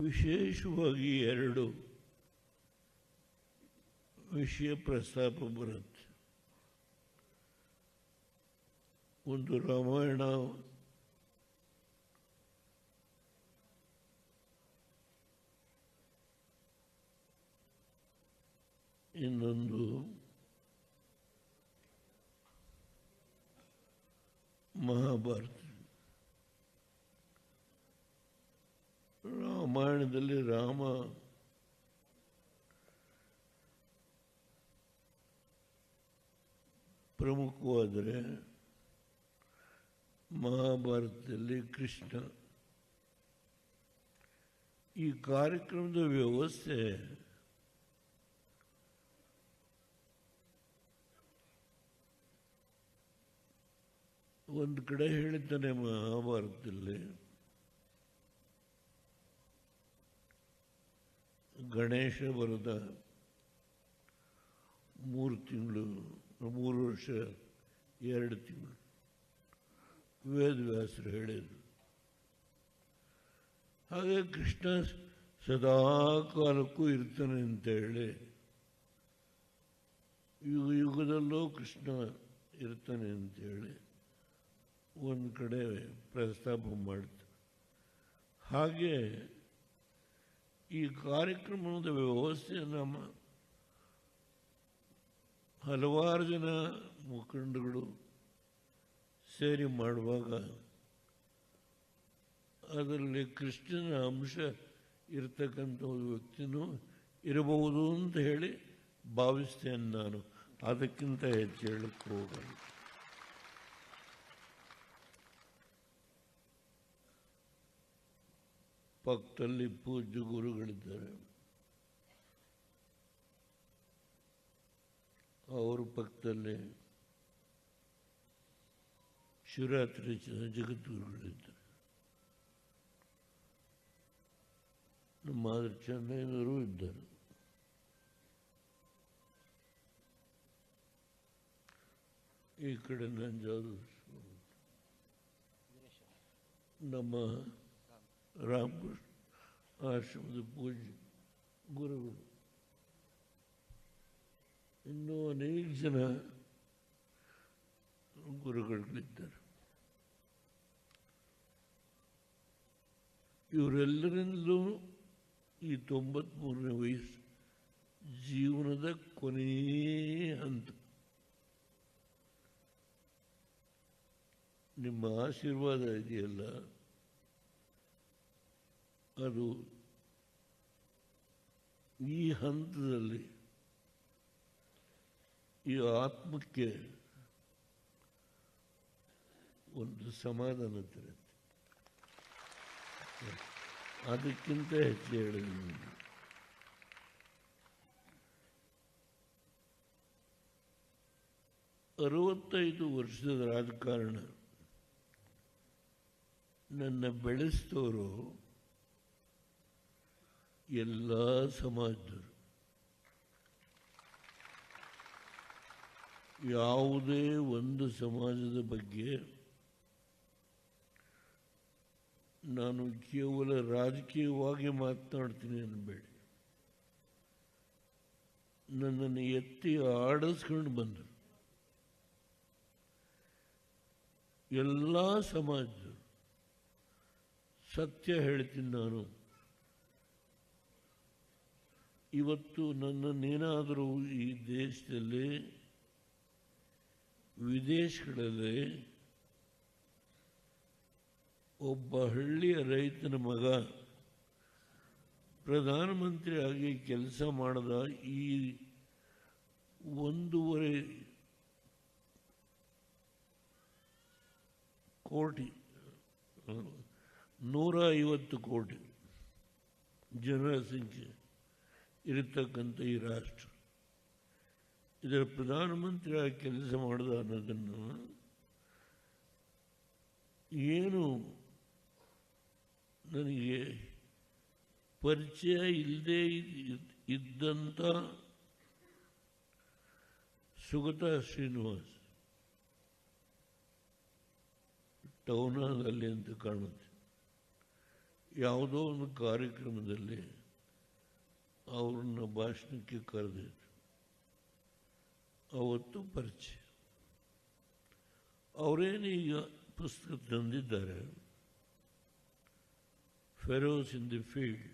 ವಿಶೇಷವಾಗಿ ಎರಡು ವಿಷಯ ಪ್ರಸ್ತಾಪ ಬರುತ್ತೆ. ಒಂದು ರಾಮಾಯಣ, ಇನ್ನೊಂದು ಮಹಾಭಾರತ. ರಾಮಾಯಣದಲ್ಲಿ ರಾಮ ಪ್ರಮುಖವಾದರೆ ಮಹಾಭಾರತದಲ್ಲಿ ಕೃಷ್ಣ. ಈ ಕಾರ್ಯಕ್ರಮದ ವ್ಯವಸ್ಥೆ ಒಂದು ಕಡೆ ಹೇಳಿದ್ದಾನೆ ಮಹಾಭಾರತದಲ್ಲಿ, ಗಣೇಶ ಬರದ 3 ತಿಂಗಳು, 3 ವರ್ಷ 2 ತಿಂಗಳು ವೇದವ್ಯಾಸರು ಹೇಳಿದರು. ಹಾಗೆ ಕೃಷ್ಣ ಸದಾ ಕಾಲಕ್ಕೂ ಇರ್ತಾನೆ ಅಂತೇಳಿ ಯುಗದಲ್ಲೂ ಕೃಷ್ಣ ಇರ್ತಾನೆ ಅಂತೇಳಿ ಒಂದು ಕಡೆ ಪ್ರಸ್ತಾಪ ಮಾಡ್ತಾರೆ. ಹಾಗೆ ಈ ಕಾರ್ಯಕ್ರಮದ ವ್ಯವಸ್ಥೆ ನಮ್ಮ ಹಲವಾರು ಜನ ಮುಖಂಡಗಳು ಸೇರಿ ಮಾಡುವಾಗ ಅದರಲ್ಲಿ ಕೃಷ್ಣನ ಅಂಶ ಇರತಕ್ಕಂಥ ಒಂದು ವ್ಯಕ್ತಿನೂ ಇರಬಹುದು ಅಂತ ಹೇಳಿ ಭಾವಿಸ್ತೇನೆ ನಾನು. ಅದಕ್ಕಿಂತ ಹೆಚ್ಚು ಹೇಳಕ್ಕೆ ಹೋಗಲ್ಲ. ಪಕ್ಕದಲ್ಲಿ ಪೂಜ್ಯ ಗುರುಗಳಿದ್ದಾರೆ, ಅವ್ರ ಪಕ್ಕದಲ್ಲಿ ಶಿವರಾತ್ರಿ ಜಗದ್ಗುರುಗಳಿದ್ದಾರೆ. ನಮ್ಮ ಮಾದರಿ ಚೆನ್ನೈನವರು ಇದ್ದಾರೆ. ಈ ಕಡೆ ನಂಜಾರು ನಮ್ಮ ರಾಮಕೃಷ್ಣ ಆಶ್ರಮದ ಪೂಜ್ಯ ಗುರುಗಳು, ಇನ್ನೂ ಅನೇಕ ಜನ ಗುರುಗಳಿದ್ದಾರೆ. ಇವರೆಲ್ಲರಿಂದಲೂ ಈ 93ನೇ ವಯಸ್ಸು ಜೀವನದ ಕೊನೆಯ ಹಂತ. ನಿಮ್ಮ ಆಶೀರ್ವಾದ ಇದೆಯಲ್ಲ, ಅದು ಈ ಹಂತದಲ್ಲಿ ಈ ಆತ್ಮಕ್ಕೆ ಒಂದು ಸಮಾಧಾನ ತರುತ್ತೆ. ಅದಕ್ಕಿಂತ ಹೆಚ್ಚು ಹೇಳಿದ್ದೀನಿ. 65 ವರ್ಷದ ರಾಜಕಾರಣ ನನ್ನ ಬೆಳೆಸಿದವರು ಎಲ್ಲ ಸಮಾಜದವರು. ಯಾವುದೇ ಒಂದು ಸಮಾಜದ ಬಗ್ಗೆ ನಾನು ಕೇವಲ ರಾಜಕೀಯವಾಗಿ ಮಾತನಾಡ್ತೀನಿ ಅನ್ನಬೇಡಿ. ನನ್ನನ್ನು ಎತ್ತಿ ಆಡಿಸ್ಕೊಂಡು ಬಂದರು ಎಲ್ಲ ಸಮಾಜದವರು. ಸತ್ಯ ಹೇಳ್ತೀನಿ ನಾನು. ಇವತ್ತು ನನ್ನನ್ನೇನಾದರೂ ಈ ದೇಶದಲ್ಲಿ ವಿದೇಶಗಳಲ್ಲಿ ಒಬ್ಬ ಹಳ್ಳಿಯ ರೈತನ ಮಗ ಪ್ರಧಾನಮಂತ್ರಿ ಆಗಿ ಕೆಲಸ ಮಾಡಿದ ಈ 1.5 ಕೋಟಿ 150 ಕೋಟಿ ಜನರ ಸಂಖ್ಯೆ ಇರತಕ್ಕಂಥ ಈ ರಾಷ್ಟ್ರ, ಇದರ ಪ್ರಧಾನಮಂತ್ರಿಯಾಗಿ ಕೆಲಸ ಮಾಡಿದ ಅನ್ನೋದನ್ನು ಏನು ನನಗೆ ಪರಿಚಯ ಇಲ್ಲದೆ ಇದ್ದಂಥ ಸುಗತಾ ಶ್ರೀನಿವಾಸ್ ಟೌನ್ ಹಾಲಲ್ಲಿ ಅಂತ ಕಾಣುತ್ತೆ, ಯಾವುದೋ ಒಂದು ಕಾರ್ಯಕ್ರಮದಲ್ಲಿ ಅವ್ರನ್ನ ಭಾಷಣಕ್ಕೆ ಕರೆದಿದ್ರು. ಅವತ್ತು ಪರಿಚಯ. ಅವರೇನೀಗ ಪುಸ್ತಕ ತಂದಿದ್ದಾರೆ, ಫೆರೋಸ್ ಇನ್ ದಿ ಫೀಲ್ಡ್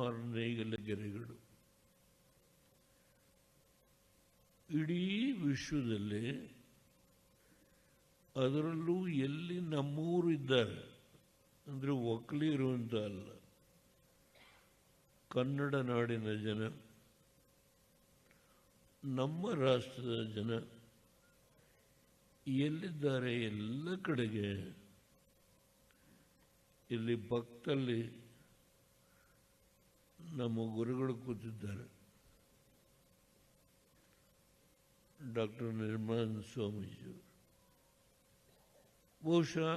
ಆರ್ ನೇಗಿಲ ಗೆರೆಗಳು. ಇಡೀ ವಿಶ್ವದಲ್ಲಿ, ಅದರಲ್ಲೂ ಎಲ್ಲಿ ನಮ್ಮೂರು ಇದ್ದಾರೆ ಅಂದರೆ ಒಕ್ಕಲಿಗರು ಅಂತ ಅಲ್ಲ, ಕನ್ನಡ ನಾಡಿನ ಜನ, ನಮ್ಮ ರಾಷ್ಟ್ರದ ಜನ ಎಲ್ಲಿದ್ದಾರೆ ಎಲ್ಲ ಕಡೆಗೆ. ಇಲ್ಲಿ ಪಕ್ಕದಲ್ಲಿ ನಮ್ಮ ಗುರುಗಳು ಕೂತಿದ್ದಾರೆ, ಡಾಕ್ಟರ್ ನಿರ್ಮಲಾನಂದ ಸ್ವಾಮೀಜಿಯವರು. ಬಹುಶಃ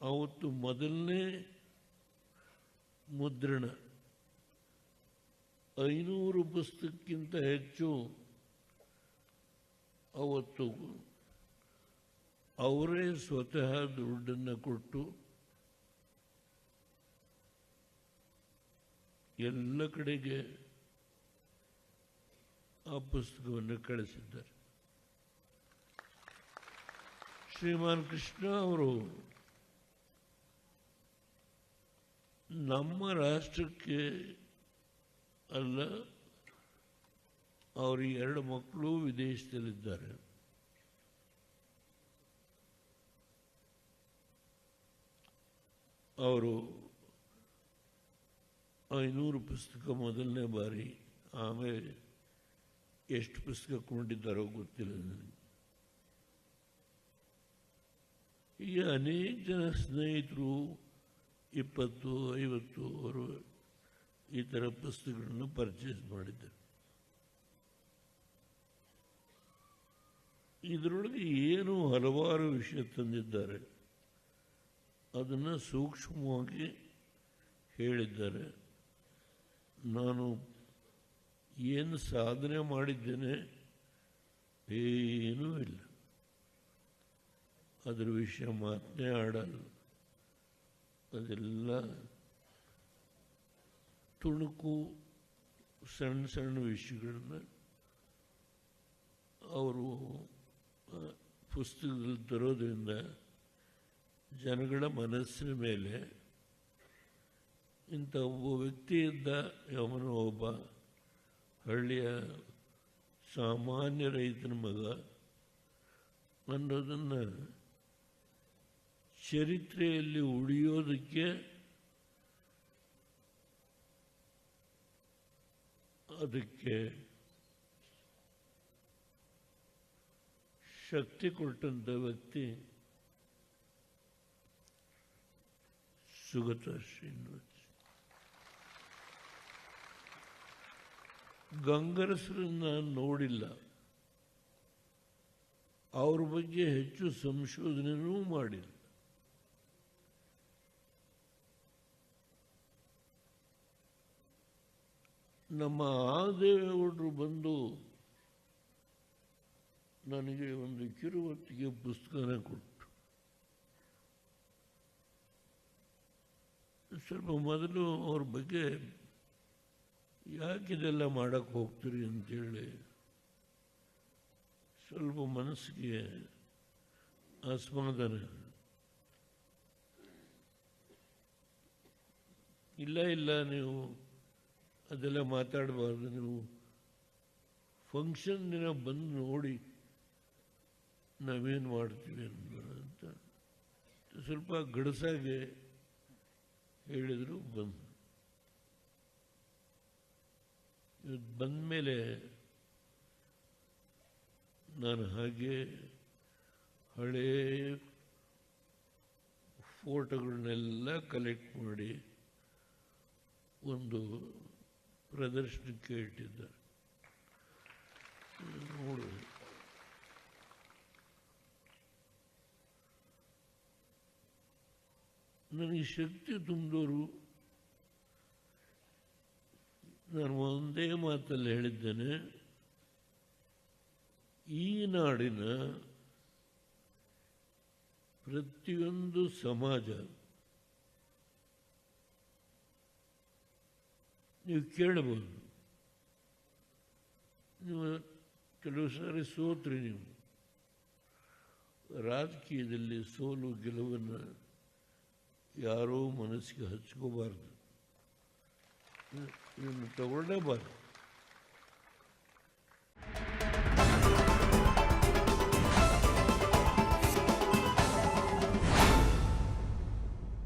ಅವತ್ತು ಮೊದಲನೇ ಮುದ್ರಣ 500 ಪುಸ್ತಕಕ್ಕಿಂತ ಹೆಚ್ಚು ಅವತ್ತು ಅವರೇ ಸ್ವತಃ ದುಡ್ಡನ್ನು ಕೊಟ್ಟು ಎಲ್ಲ ಕಡೆಗೆ ಆ ಪುಸ್ತಕವನ್ನು ಕಳಿಸಿದ್ದಾರೆ. ಶ್ರೀಮಾನ್ ಕೃಷ್ಣ ಅವರು ನಮ್ಮ ರಾಷ್ಟ್ರಕ್ಕೆ ಅಲ್ಲ, ಅವರ 2 ಮಕ್ಕಳು ವಿದೇಶದಲ್ಲಿದ್ದಾರೆ. ಅವರು 500 ಪುಸ್ತಕ ಮೊದಲನೇ ಬಾರಿ, ಆಮೇಲೆ ಎಷ್ಟು ಪುಸ್ತಕ ಕೊಂಡಿದ್ದಾರೋ ಗೊತ್ತಿಲ್ಲ ನನಗೆ. ಈಗ ಅನೇಕ ಜನ ಸ್ನೇಹಿತರು 20, 50 ಅವರು ಈ ಥರ ಪುಸ್ತಕಗಳನ್ನು ಪರ್ಚೇಸ್ ಮಾಡಿದ್ದಾರೆ. ಇದರೊಳಗೆ ಏನು ಹಲವಾರು ವಿಷಯ ತಂದಿದ್ದಾರೆ, ಅದನ್ನು ಸೂಕ್ಷ್ಮವಾಗಿ ಹೇಳಿದ್ದಾರೆ. ನಾನು ಏನು ಸಾಧನೆ ಮಾಡಿದ್ದೇನೆ ಏನೂ ಇಲ್ಲ, ಅದರ ವಿಷಯ ಮಾತನೇ ಆಡಲ್ಲ. ಅದೆಲ್ಲ ತುಣುಕು ಸಣ್ಣ ಸಣ್ಣ ವಿಷಯಗಳನ್ನ ಅವರು ಪುಸ್ತಕದಲ್ಲಿ ತರೋದ್ರಿಂದ ಜನಗಳ ಮನಸ್ಸಿನ ಮೇಲೆ ಇಂಥ ಒಬ್ಬ ವ್ಯಕ್ತಿ ಇದ್ದ, ಅವನು ಒಬ್ಬ ಹಳ್ಳಿಯ ಸಾಮಾನ್ಯ ರೈತನ ಮಗ ಅನ್ನೋದನ್ನು ಚರಿತ್ರೆಯಲ್ಲಿ ಉಳಿಯೋದಕ್ಕೆ ಅದಕ್ಕೆ ಶಕ್ತಿ ಕೊಟ್ಟಂಥ ವ್ಯಕ್ತಿ ಸುಗತ ಶ್ರೀನಿವಾಸ್. ಗಂಗರಸರನ್ನ ನೋಡಿಲ್ಲ, ಅವ್ರ ಬಗ್ಗೆ ಹೆಚ್ಚು ಸಂಶೋಧನೆಯೂ ಮಾಡಿಲ್ಲ. ನಮ್ಮ ಆದೇವೇಗೌಡರು ಬಂದು ನನಗೆ ಒಂದು ಕಿರುವತ್ತಿಗೆ ಪುಸ್ತಕನ ಕೊಟ್ಟು, ಸ್ವಲ್ಪ ಮೊದಲು ಅವ್ರ ಬಗ್ಗೆ ಯಾಕಿದೆಲ್ಲ ಮಾಡಕ್ಕೆ ಹೋಗ್ತೀರಿ ಅಂತೇಳಿ ಸ್ವಲ್ಪ ಮನಸ್ಸಿಗೆ ಅಸಮಾಧಾನ. ಇಲ್ಲ ನೀವು ಅದೆಲ್ಲ ಮಾತಾಡಬಾರ್ದು, ನೀವು ಫಂಕ್ಷನ್ ದಿನ ಬಂದು ನೋಡಿ ನಾವೇನು ಮಾಡ್ತೀವಿ ಅಂತ ಸ್ವಲ್ಪ ಗಡಸಾಗೆ ಹೇಳಿದರು. ಇವತ್ತು ಬಂದ ಮೇಲೆ ನಾನು ಹಾಗೆ ಹಳೇ ಫೋಟೋಗಳನ್ನೆಲ್ಲ ಕಲೆಕ್ಟ್ ಮಾಡಿ ಒಂದು ಪ್ರದರ್ಶನಕ್ಕೆ ಇಟ್ಟಿದ್ದಾರೆ. ನೋಡು, ನನಗೆ ಶಕ್ತಿ ತುಂಬಿದವರು ನಾನು ಒಂದೇ ಮಾತಲ್ಲಿ ಹೇಳಿದ್ದೇನೆ, ಈ ನಾಡಿನ ಪ್ರತಿಯೊಂದು ಸಮಾಜ ನೀವು ಕೇಳಬಹುದು. ನೀವು ಕೆಲವು ಸಾರಿ ಸೋತ್ರಿ. ನೀವು ರಾಜಕೀಯದಲ್ಲಿ ಸೋಲು ಗೆಲುವನ್ನು ಯಾರೂ ಮನಸ್ಸಿಗೆ ಹಚ್ಕೋಬಾರ್ದು, ಇದನ್ನು ತಗೊಳ್ಳೇಬಾರ್ದು.